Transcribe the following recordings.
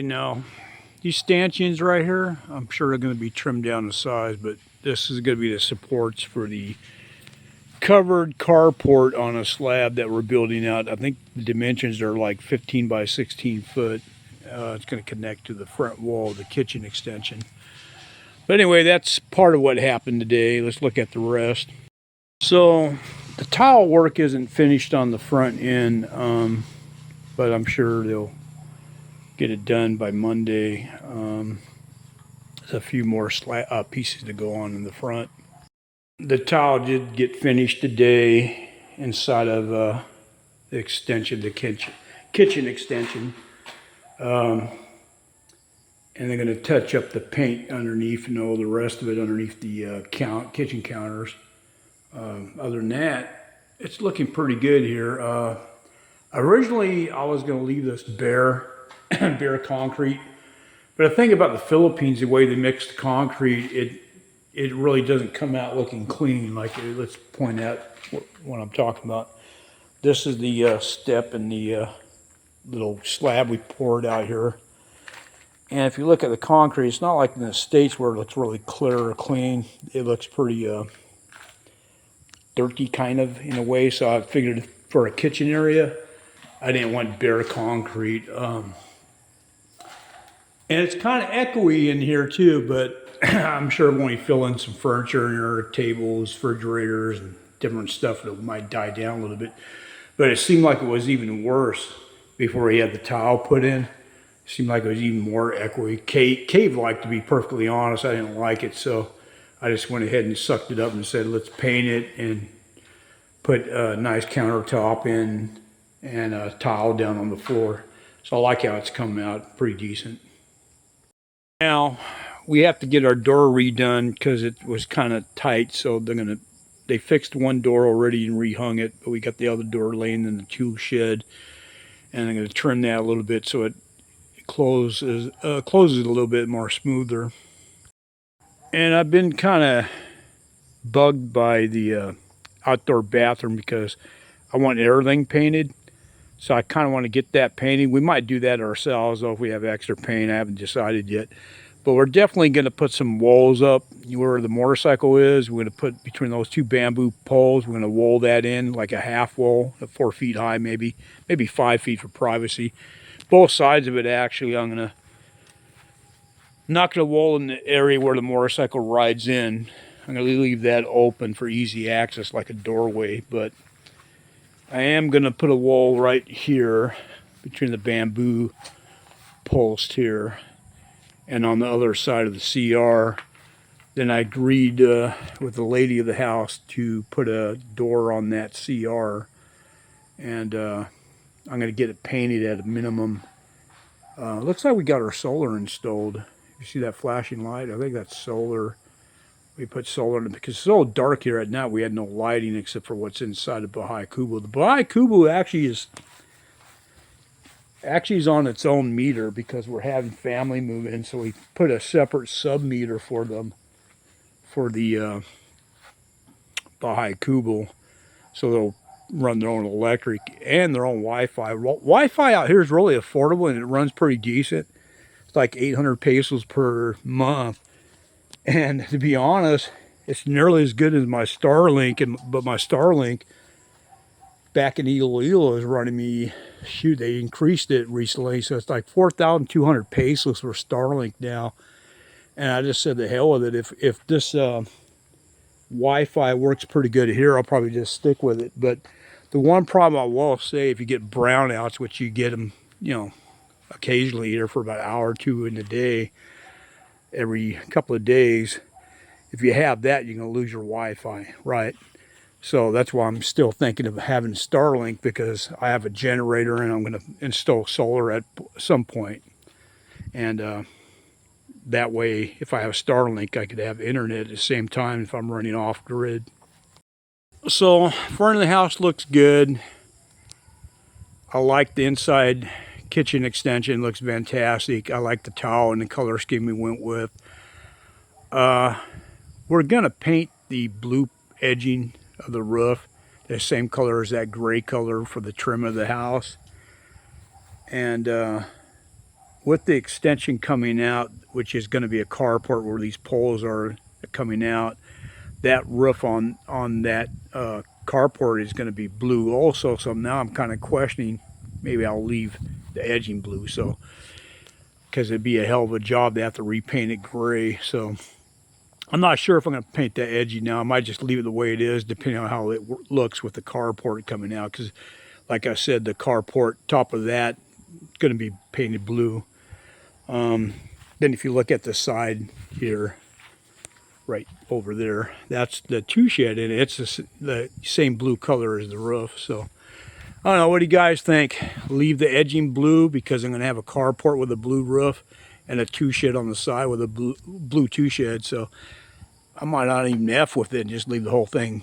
Now, these stanchions right here, I'm sure they're going to be trimmed down to size, but this is going to be the supports for the covered carport on a slab that we're building out. I think the dimensions are like 15 by 16 foot. It's going to connect to the front wall of the kitchen extension. But anyway, that's part of what happened today. Let's look at the rest. So the tile work isn't finished on the front end, but I'm sure they'll get it done by Monday. There's a few more pieces to go on in the front. The tile did get finished today inside of the extension, the kitchen extension. And they're going to touch up the paint underneath and all the rest of it underneath the kitchen counters. Other than that, it's looking pretty good here. Originally, I was going to leave this bare concrete. But the thing about the Philippines, the way they mix the concrete, it really doesn't come out looking clean. Like, let's point out what I'm talking about. This is the step in the little slab we poured out here. And if you look at the concrete, it's not like in the States where it looks really clear or clean. It looks pretty dirty kind of in a way. So I figured for a kitchen area, I didn't want bare concrete. And it's kind of echoey in here too, but I'm sure when we fill in some furniture in here, tables, refrigerators, and different stuff, it might die down a little bit. But it seemed like it was even worse before he had the tile put in. It seemed like it was even more echoey. Cave liked, to be perfectly honest, I didn't like it, so I just went ahead and sucked it up and said, let's paint it and put a nice countertop in and a tile down on the floor. So I like how it's come out pretty decent. Now, we have to get our door redone because it was kind of tight, so they fixed one door already and rehung it, but we got the other door laying in the tool shed, and I'm going to trim that a little bit so it closes a little bit more smoother. And I've been kind of bugged by the outdoor bathroom because I want everything painted. So I kind of want to get that painted. We might do that ourselves, though, if we have extra paint. I haven't decided yet. But we're definitely going to put some walls up where the motorcycle is. We're going to put between those two bamboo poles, we're going to wall that in like a half wall, 4 feet high, maybe 5 feet for privacy. Both sides of it, actually, I'm going to knock a wall in the area where the motorcycle rides in. I'm going to leave that open for easy access like a doorway, but I am going to put a wall right here between the bamboo post here and on the other side of the CR. Then I agreed with the lady of the house to put a door on that CR, and I'm going to get it painted at a minimum. Looks like we got our solar installed. You see that flashing light? I think that's solar. We put solar in it because it's so dark here at night. We had no lighting except for what's inside the Bahay Kubo. The Bahay Kubo actually is on its own meter because we're having family move in. So we put a separate sub meter for them for the Bahay Kubo, so they'll run their own electric and their own Wi-Fi. Wi-Fi out here is really affordable and it runs pretty decent. It's like 800 pesos per month. And to be honest, it's nearly as good as my Starlink, but my Starlink back in Iloilo is running me, shoot, they increased it recently, so it's like 4,200 pesos for Starlink now. And I just said the hell with it. If this Wi-Fi works pretty good here, I'll probably just stick with it. But the one problem I will say, if you get brownouts, which you get them, occasionally here for about an hour or two in the day, every couple of days, if you have that, you're going to lose your Wi-Fi, right? So that's why I'm still thinking of having Starlink, because I have a generator and I'm going to install solar at some point. And that way, if I have Starlink, I could have internet at the same time if I'm running off grid. So front of the house looks good. I like the inside kitchen extension, looks fantastic. I like the tile and the color scheme we went with. We're gonna paint the blue edging of the roof the same color as that gray color for the trim of the house, and with the extension coming out, which is going to be a carport where these poles are coming out, that roof on that carport is going to be blue also. So now I'm kind of questioning, maybe I'll leave the edging blue. So, because it'd be a hell of a job to have to repaint it gray. So I'm not sure if I'm going to paint that edging now. I might just leave it the way it is, depending on how it looks with the carport coming out. Because, like I said, the carport top of that is going to be painted blue. Then if you look at the side here, right over there, that's the two shed, and it's the same blue color as the roof. So I don't know, what do you guys think? Leave the edging blue because I'm going to have a carport with a blue roof and a two shed on the side with a blue two shed. So I might not even F with it and just leave the whole thing,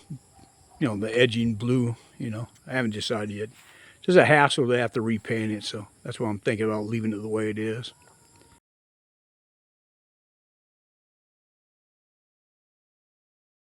you know, the edging blue. You know, I haven't decided yet. Just a hassle to have to repaint it, so that's why I'm thinking about leaving it the way it is.